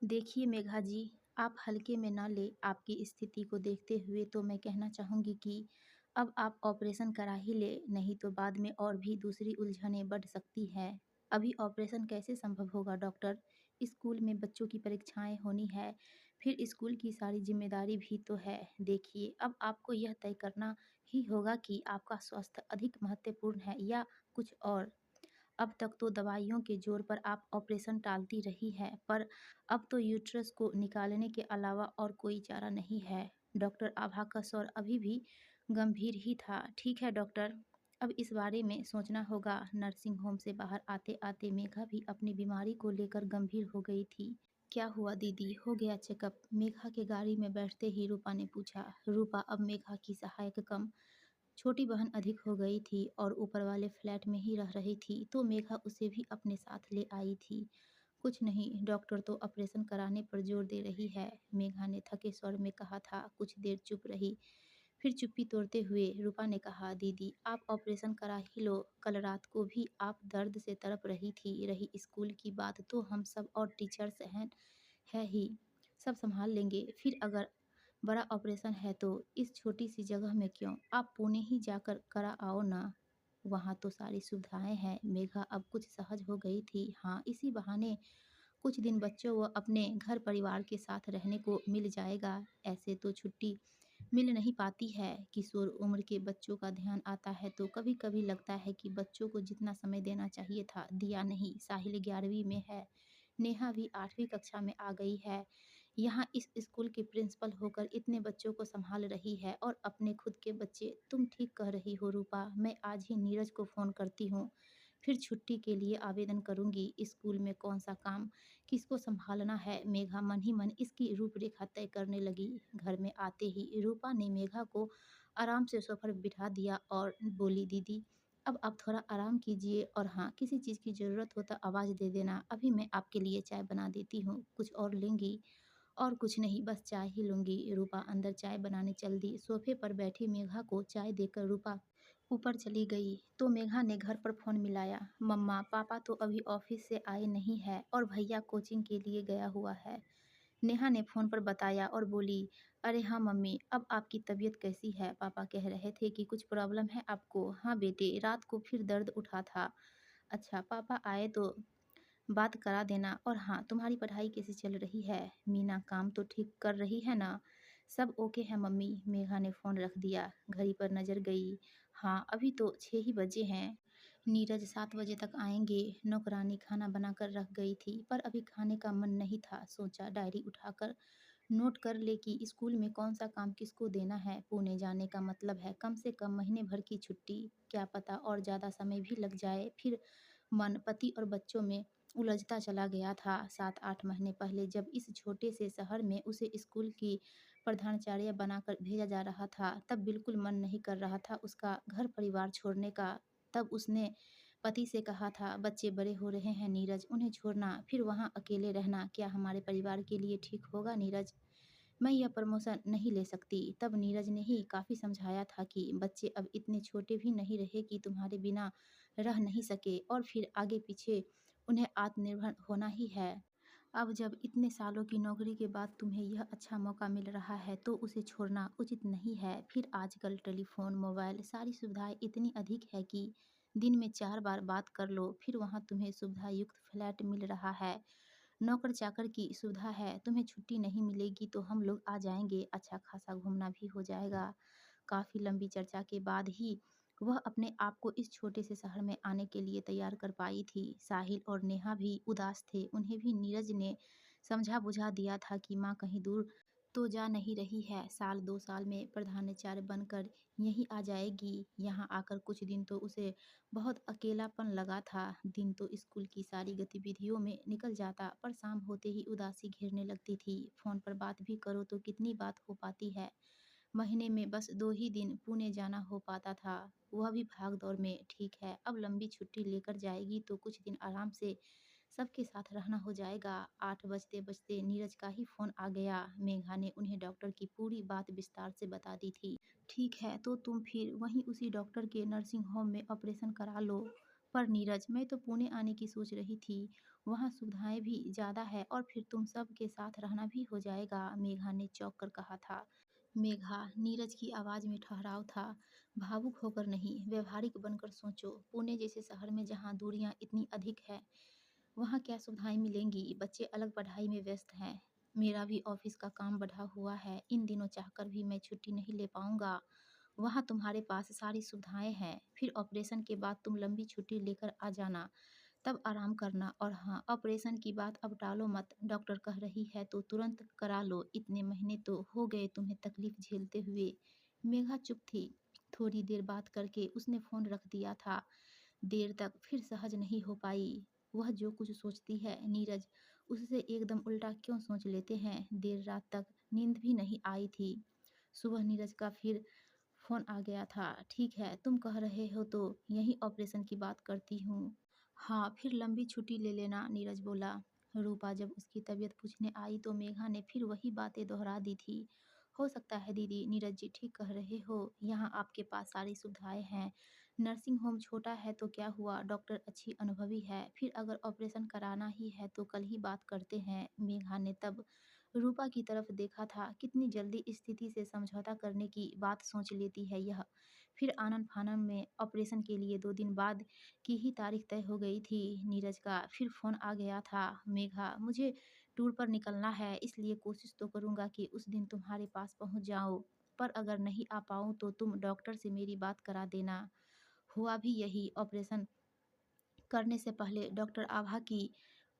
देखिए मेघा जी, आप हल्के में ना लें, आपकी स्थिति को देखते हुए तो मैं कहना चाहूँगी कि अब आप ऑपरेशन करा ही लें, नहीं तो बाद में और भी दूसरी उलझनें बढ़ सकती हैं। अभी ऑपरेशन कैसे संभव होगा डॉक्टर? स्कूल में बच्चों की परीक्षाएँ होनी है, फिर स्कूल की सारी ज़िम्मेदारी भी तो है। देखिए, अब आपको यह तय करना ही होगा कि आपका स्वास्थ्य अधिक महत्वपूर्ण है या कुछ और। अब तक तो दवाइयों के ज़ोर पर आप ऑपरेशन टालती रही हैं, पर अब तो यूट्रस को निकालने के अलावा और कोई चारा नहीं है। डॉक्टर आभा का स्वर अभी भी गंभीर ही था। ठीक है डॉक्टर, अब इस बारे में सोचना होगा। नर्सिंग होम से बाहर आते-आते मेघा भी अपनी बीमारी को लेकर गंभीर हो गई थी। क्या हुआ दीदी, हो गया चेकअप? मेघा के गाड़ी में बैठते ही रूपा ने पूछा। रूपा अब मेघा की सहायक कम छोटी बहन अधिक हो गई थी और ऊपर वाले फ्लैट में ही रह रही थी, तो मेघा उसे भी अपने साथ ले आई थी। कुछ नहीं, डॉक्टर तो ऑपरेशन कराने पर जोर दे रही है, मेघा ने थके स्वर में कहा था। कुछ देर चुप रही, फिर चुप्पी तोड़ते हुए रूपा ने कहा, दीदी आप ऑपरेशन करा ही लो। कल रात को भी आप दर्द से तड़प रही थी। रही स्कूल की बात तो हम सब और टीचर्स हैं है ही, सब संभाल लेंगे। फिर अगर बड़ा ऑपरेशन है तो इस छोटी सी जगह में क्यों, आप पुणे ही जाकर करा आओ ना, वहाँ तो सारी सुविधाएं हैं। मेघा अब कुछ सहज हो गई थी। हाँ, इसी बहाने कुछ दिन बच्चों व अपने घर परिवार के साथ रहने को मिल जाएगा। ऐसे तो छुट्टी मिल नहीं पाती है। किशोर उम्र के बच्चों का ध्यान आता है तो कभी कभी लगता है कि बच्चों को जितना समय देना चाहिए था दिया नहीं। साहिल 11वीं में है, नेहा भी 8वीं कक्षा में आ गई है। यहाँ इस स्कूल की प्रिंसिपल होकर इतने बच्चों को संभाल रही है और अपने खुद के बच्चे। तुम ठीक कह रही हो रूपा, मैं आज ही नीरज को फ़ोन करती हूँ, फिर छुट्टी के लिए आवेदन करूँगी। स्कूल में कौन सा काम किसको संभालना है, मेघा मन ही मन इसकी रूपरेखा तय करने लगी। घर में आते ही रूपा ने मेघा को आराम से सोफा पर बिठा दिया और बोली, दीदी अब आप थोड़ा आराम कीजिए और हाँ, किसी चीज़ की ज़रूरत हो तो आवाज़ दे देना, अभी मैं आपके लिए चाय बना देती हूँ। कुछ और लेंगी? और कुछ नहीं, बस चाय ही लूँगी। रूपा अंदर चाय बनाने चल दी। सोफे पर बैठी मेघा को चाय देकर रूपा ऊपर चली गई तो मेघा ने घर पर फ़ोन मिलाया। मम्मा, पापा तो अभी ऑफ़िस से आए नहीं हैं और भैया कोचिंग के लिए गया हुआ है। नेहा ने फ़ोन पर बताया और बोली, अरे हाँ मम्मी, अब आपकी तबीयत कैसी है? पापा कह रहे थे कि कुछ प्रॉब्लम है आपको। हाँ बेटे, रात को फिर दर्द उठा था। अच्छा, पापा आए तो बात करा देना। और हाँ, तुम्हारी पढ़ाई कैसी चल रही है? मीना काम तो ठीक कर रही है ना? सब ओके है मम्मी। मेघा ने फ़ोन रख दिया, घड़ी पर नज़र गई। हाँ, अभी तो 6 ही बजे हैं। नीरज 7 बजे तक आएंगे। नौकरानी खाना बनाकर रख गई थी, पर अभी खाने का मन नहीं था। सोचा डायरी उठाकर नोट कर ले कि स्कूल में कौन सा काम किसको देना है। पुणे जाने का मतलब है कम से कम महीने भर की छुट्टी, क्या पता और ज़्यादा समय भी लग जाए। फिर मन पति और बच्चों में उलझता चला गया था। 7-8 महीने पहले जब इस छोटे से शहर में उसे स्कूल की प्रधानाचार्य बनाकर भेजा जा रहा था, तब बिल्कुल मन नहीं कर रहा था उसका घर परिवार छोड़ने का। तब उसने पति से कहा था, बच्चे बड़े हो रहे हैं नीरज, उन्हें छोड़ना फिर वहाँ अकेले रहना क्या हमारे परिवार के लिए ठीक होगा नीरज? मैं यह प्रमोशन नहीं ले सकती। तब नीरज ने ही काफ़ी समझाया था कि बच्चे अब इतने छोटे भी नहीं रहे कि तुम्हारे बिना रह नहीं सके और फिर आगे पीछे उन्हें आत्मनिर्भर होना ही है। अब जब इतने सालों की नौकरी के बाद तुम्हें यह अच्छा मौका मिल रहा है तो उसे छोड़ना उचित नहीं है। फिर आजकल टेलीफ़ोन, मोबाइल सारी सुविधाएं इतनी अधिक है कि दिन में 4 बार बात कर लो। फिर वहाँ तुम्हें सुविधा युक्त फ्लैट मिल रहा है, नौकर-चाकर की सुविधा है। तुम्हें छुट्टी नहीं मिलेगी तो हम लोग आ जाएँगे, अच्छा खासा घूमना भी हो जाएगा। काफ़ी लंबी चर्चा के बाद ही वह अपने आप को इस छोटे से शहर में आने के लिए तैयार कर पाई थी। साहिल और नेहा भी उदास थे। उन्हें भी नीरज ने समझा-बुझा दिया था कि माँ कहीं दूर तो जा नहीं रही है। साल 2 साल में प्रधानाचार्य बनकर यहीं आ जाएगी। यहाँ आकर कुछ दिन तो उसे बहुत अकेलापन लगा था। दिन तो स्कूल की सारी गतिविधियों में निकल जाता, पर शाम होते ही उदासी घेरने लगती थी। फ़ोन पर बात भी करो तो कितनी बात हो पाती है। महीने में बस 2 ही दिन पुणे जाना हो पाता था, वह भी भाग-दौड़ में। ठीक है, अब लंबी छुट्टी लेकर जाएगी तो कुछ दिन आराम से सबके साथ रहना हो जाएगा। 8 बजते-बजते नीरज का ही फ़ोन आ गया। मेघा ने उन्हें डॉक्टर की पूरी बात विस्तार से बता दी थी। ठीक है, तो तुम फिर वहीं उसी डॉक्टर के नर्सिंग होम में ऑपरेशन करा लो। पर नीरज, मैं तो पुणे आने की सोच रही थी। वहाँ सुविधाएं भी ज़्यादा है और फिर तुम सब के साथ रहना भी हो जाएगा, मेघा ने चौंक कर कहा था। मेघा, नीरज की आवाज़ में ठहराव था। भावुक होकर नहीं, व्यवहारिक बनकर सोचो। पुणे जैसे शहर में जहाँ दूरियाँ इतनी अधिक है, वहाँ क्या सुविधाएं मिलेंगी? बच्चे अलग पढ़ाई में व्यस्त हैं। मेरा भी ऑफिस का काम बढ़ा हुआ है। इन दिनों चाहकर भी मैं छुट्टी नहीं ले पाऊंगा। वहाँ तुम्हारे पास सारी सुविधाएं हैं। फिर ऑपरेशन के बाद तुम लंबी छुट्टी लेकर आ जाना, तब आराम करना। और हाँ, ऑपरेशन की बात अब टालो मत। डॉक्टर कह रही है तो तुरंत करा लो। इतने महीने तो हो गए तुम्हें तकलीफ झेलते हुए। मेघा चुप थी। थोड़ी देर बात करके उसने फ़ोन रख दिया था। देर तक फिर सहज नहीं हो पाई। वह जो कुछ सोचती है नीरज उससे एकदम उल्टा क्यों सोच लेते हैं। देर रात तक नींद भी नहीं आई थी। सुबह नीरज का फिर फ़ोन आ गया था। ठीक है, तुम कह रहे हो तो यहीं ऑपरेशन की बात करती हूँ। हाँ, फिर लंबी छुट्टी ले लेना, नीरज बोला। रूपा जब उसकी तबीयत पूछने आई तो मेघा ने फिर वही बातें दोहरा दी थी। हो सकता है दीदी, नीरज जी ठीक कह रहे हो। यहाँ आपके पास सारी सुविधाएं हैं। नर्सिंग होम छोटा है तो क्या हुआ, डॉक्टर अच्छी अनुभवी है। फिर अगर ऑपरेशन कराना ही है तो कल ही बात करते हैं। मेघा ने तब रूपा की तरफ देखा था। कितनी जल्दी स्थिति से समझौता करने की बात सोच लेती है यह। फिर आनन फानन में ऑपरेशन के लिए 2 दिन बाद की ही तारीख तय हो गई थी। नीरज का फिर फ़ोन आ गया था। मेघा, मुझे टूर पर निकलना है, इसलिए कोशिश तो करूँगा कि उस दिन तुम्हारे पास पहुँच जाऊँ। पर अगर नहीं आ पाऊँ तो तुम डॉक्टर से मेरी बात करा देना। हुआ भी यही। ऑपरेशन करने से पहले डॉक्टर आभा की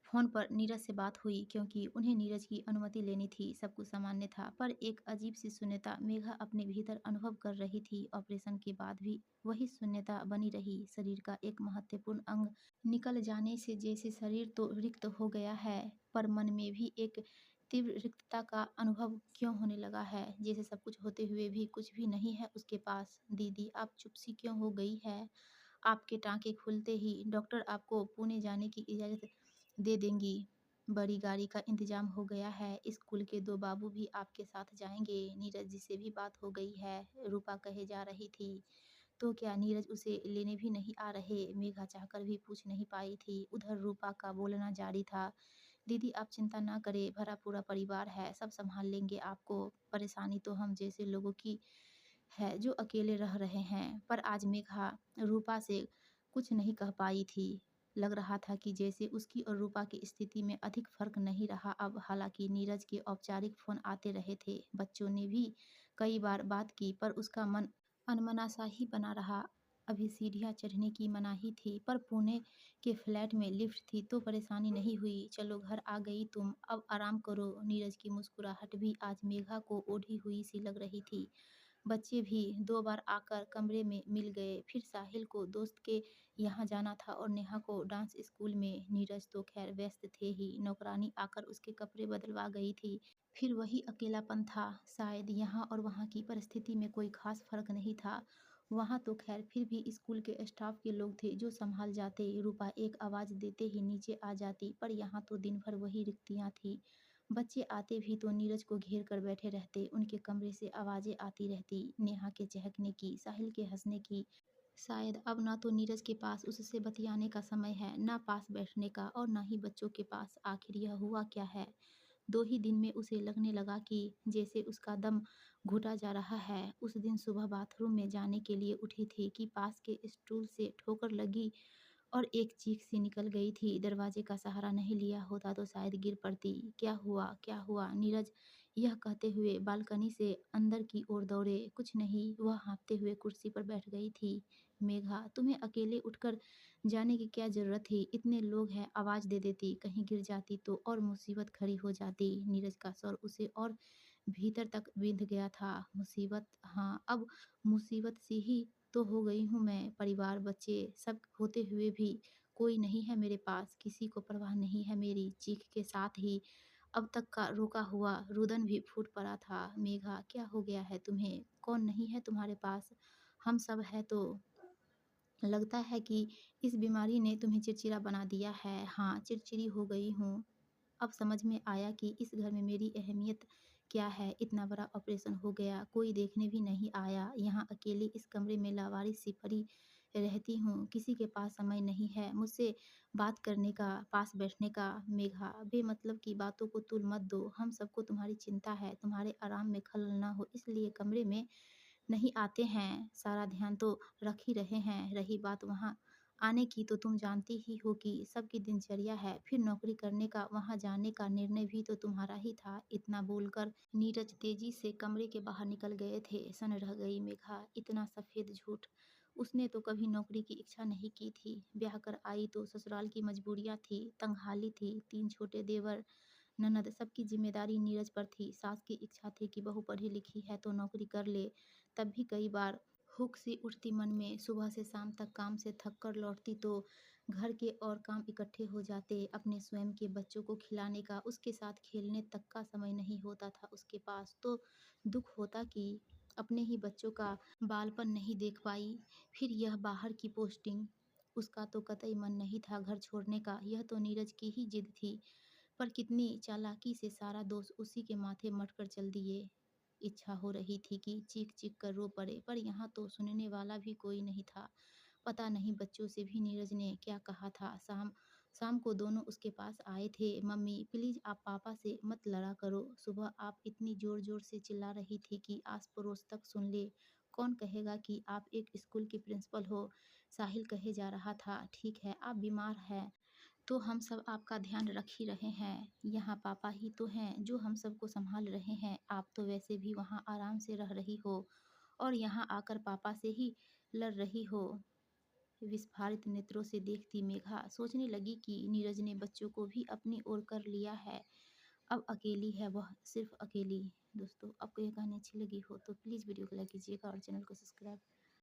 फ़ोन पर नीरज से बात हुई, क्योंकि उन्हें नीरज की अनुमति लेनी थी। सब कुछ सामान्य था, पर एक अजीब सी शून्यता मेघा अपने भीतर अनुभव कर रही थी। ऑपरेशन के बाद भी वही शून्यता बनी रही। शरीर का एक महत्वपूर्ण अंग निकल जाने से जैसे शरीर तो रिक्त हो गया है, पर मन में भी एक तीव्र रिक्तता का अनुभव क्यों होने लगा है। जैसे सब कुछ होते हुए भी कुछ भी नहीं है उसके पास। दीदी, आप चुप सी क्यों हो गई है? आपके टाँके खुलते ही डॉक्टर आपको पुणे जाने की इजाज़त दे देंगी। बड़ी गाड़ी का इंतज़ाम हो गया है। स्कूल के 2 बाबू भी आपके साथ जाएँगे। नीरज जी से भी बात हो गई है, रूपा कहे जा रही थी। तो क्या नीरज उसे लेने भी नहीं आ रहे? मेघा चाहकर भी पूछ नहीं पाई थी। उधर रूपा का बोलना जारी था। दीदी, आप चिंता ना करें, भरा पूरा परिवार है, सब सँभाल लेंगे आपको। परेशानी तो हम जैसे लोगों की है जो अकेले रह रहे हैं। पर आज मेघा रूपा से कुछ नहीं कह पाई थी। लग रहा था कि जैसे उसकी और रूपा की स्थिति में अधिक फर्क नहीं रहा अब। हालांकि नीरज के औपचारिक फोन आते रहे थे, बच्चों ने भी कई बार बात की, पर उसका मन अनमना सा ही बना रहा। अभी सीढ़ियाँ चढ़ने की मनाही थी, पर पुणे के फ्लैट में लिफ्ट थी तो परेशानी नहीं हुई। चलो घर आ गई तुम, अब आराम करो। नीरज की मुस्कुराहट भी आज मेघा को ओढ़ी हुई सी लग रही थी। बच्चे भी 2 बार आकर कमरे में मिल गए। फिर साहिल को दोस्त के यहाँ जाना था और नेहा को डांस स्कूल में। नीरज तो खैर व्यस्त थे ही, नौकरानी आकर उसके कपड़े बदलवा गई थी। फिर वही अकेलापन था। शायद यहाँ और वहाँ की परिस्थिति में कोई खास फर्क नहीं था। वहाँ तो खैर फिर भी स्कूल के स्टाफ के लोग थे जो संभाल जाते। रूपा एक आवाज़ देते ही नीचे आ जाती, पर यहाँ तो दिन भर वही रिक्तियाँ थी। बच्चे आते भी तो नीरज को घेर कर बैठे रहते। उनके कमरे से आवाज़ें आती रहती, नेहा के चहकने की, साहिल के हंसने की। शायद अब ना तो नीरज के पास उससे बतियाने का समय है, ना पास बैठने का, और ना ही बच्चों के पास। आखिर यह हुआ क्या है? 2 ही दिन में उसे लगने लगा कि जैसे उसका दम घुटा जा रहा है। उस दिन सुबह बाथरूम में जाने के लिए उठी थी कि पास के स्टूल से ठोकर लगी और एक चीख सी निकल गई थी। दरवाजे का सहारा नहीं लिया होता तो शायद गिर पड़ती। क्या हुआ, क्या हुआ? नीरज यह कहते हुए बालकनी से अंदर की ओर दौड़े। कुछ नहीं, वह हाँफते हुए कुर्सी पर बैठ गई थी। मेघा, तुम्हें अकेले उठकर जाने की क्या ज़रूरत थी? इतने लोग हैं, आवाज़ दे देती, कहीं गिर जाती तो और मुसीबत खड़ी हो जाती। नीरज का स्वर उसे और भीतर तक बिंध गया था। मुसीबत? हाँ, अब मुसीबत सी ही तो हो गई हूँ मैं। परिवार, बच्चे सब होते हुए भी कोई नहीं है मेरे पास, किसी को परवाह नहीं है मेरी। चीख के साथ ही अब तक का रोका हुआ रुदन भी फूट पड़ा था। मेघा, क्या हो गया है तुम्हें? कौन नहीं है तुम्हारे पास? हम सब है तो। लगता है कि इस बीमारी ने तुम्हें चिड़चिड़ा बना दिया है। हाँ, चिड़चिड़ी हो गई हूँ। अब समझ में आया कि इस घर में मेरी अहमियत क्या है। इतना बड़ा ऑपरेशन हो गया, कोई देखने भी नहीं आया। यहाँ अकेली इस कमरे में लावारिस सी पड़ी रहती हूँ, किसी के पास समय नहीं है मुझसे बात करने का, पास बैठने का। मेघा, बेमतलब की बातों को तुल मत दो, हम सबको तुम्हारी चिंता है, तुम्हारे आराम में खलल ना हो इसलिए कमरे में नहीं आते हैं, सारा ध्यान तो रख ही रहे हैं। रही बात वहाँ आने की तो तुम जानती ही हो कि सबकी दिनचर्या है, फिर नौकरी करने का, वहाँ जाने का निर्णय भी तो तुम्हारा ही था। इतना बोलकर नीरज तेजी से कमरे के बाहर निकल गए थे। सन रह गई मेघा, इतना सफ़ेद झूठ। उसने तो कभी नौकरी की इच्छा नहीं की थी, ब्याह कर आई तो ससुराल की मजबूरियाँ थी, तंगहाली थी, 3 छोटे देवर, ननद, सबकी ज़िम्मेदारी नीरज पर थी। सास की इच्छा थी कि बहू पढ़ी लिखी है तो नौकरी कर ले, तब भी कई बार हुक सी उठती मन में। सुबह से शाम तक काम से थक कर लौटती तो घर के और काम इकट्ठे हो जाते। अपने स्वयं के बच्चों को खिलाने का, उसके साथ खेलने तक का समय नहीं होता था उसके पास। तो दुख होता कि अपने ही बच्चों का बालपन नहीं देख पाई। फिर यह बाहर की पोस्टिंग, उसका तो कतई मन नहीं था घर छोड़ने का, यह तो नीरज की ही जिद थी। पर कितनी चालाकी से सारा दोष उसी के माथे मढ़ कर चल दिए। इच्छा हो रही थी कि चीख-चीख कर रो पड़े, पर यहाँ तो सुनने वाला भी कोई नहीं था। पता नहीं बच्चों से भी नीरज ने क्या कहा था। शाम शाम को दोनों उसके पास आए थे। मम्मी प्लीज़ आप पापा से मत लड़ा करो। सुबह आप इतनी ज़ोर-ज़ोर से चिल्ला रही थी कि आस-पड़ोस तक सुन ले। कौन कहेगा कि आप एक स्कूल की प्रिंसिपल हो? साहिल कहे जा रहा था। ठीक है, आप बीमार हैं तो हम सब आपका ध्यान रख ही रहे हैं। यहाँ पापा ही तो हैं जो हम सबको सँभाल रहे हैं। आप तो वैसे भी वहाँ आराम से रह रही हो और यहाँ आकर पापा से ही लड़ रही हो। विस्फारित नेत्रों से देखती मेघा सोचने लगी कि नीरज ने बच्चों को भी अपनी ओर कर लिया है। अब अकेली है वह, सिर्फ़ अकेली। दोस्तों, आपको ये कहानी अच्छी लगी हो तो प्लीज़ वीडियो को लाइक कीजिएगा और चैनल को सब्सक्राइब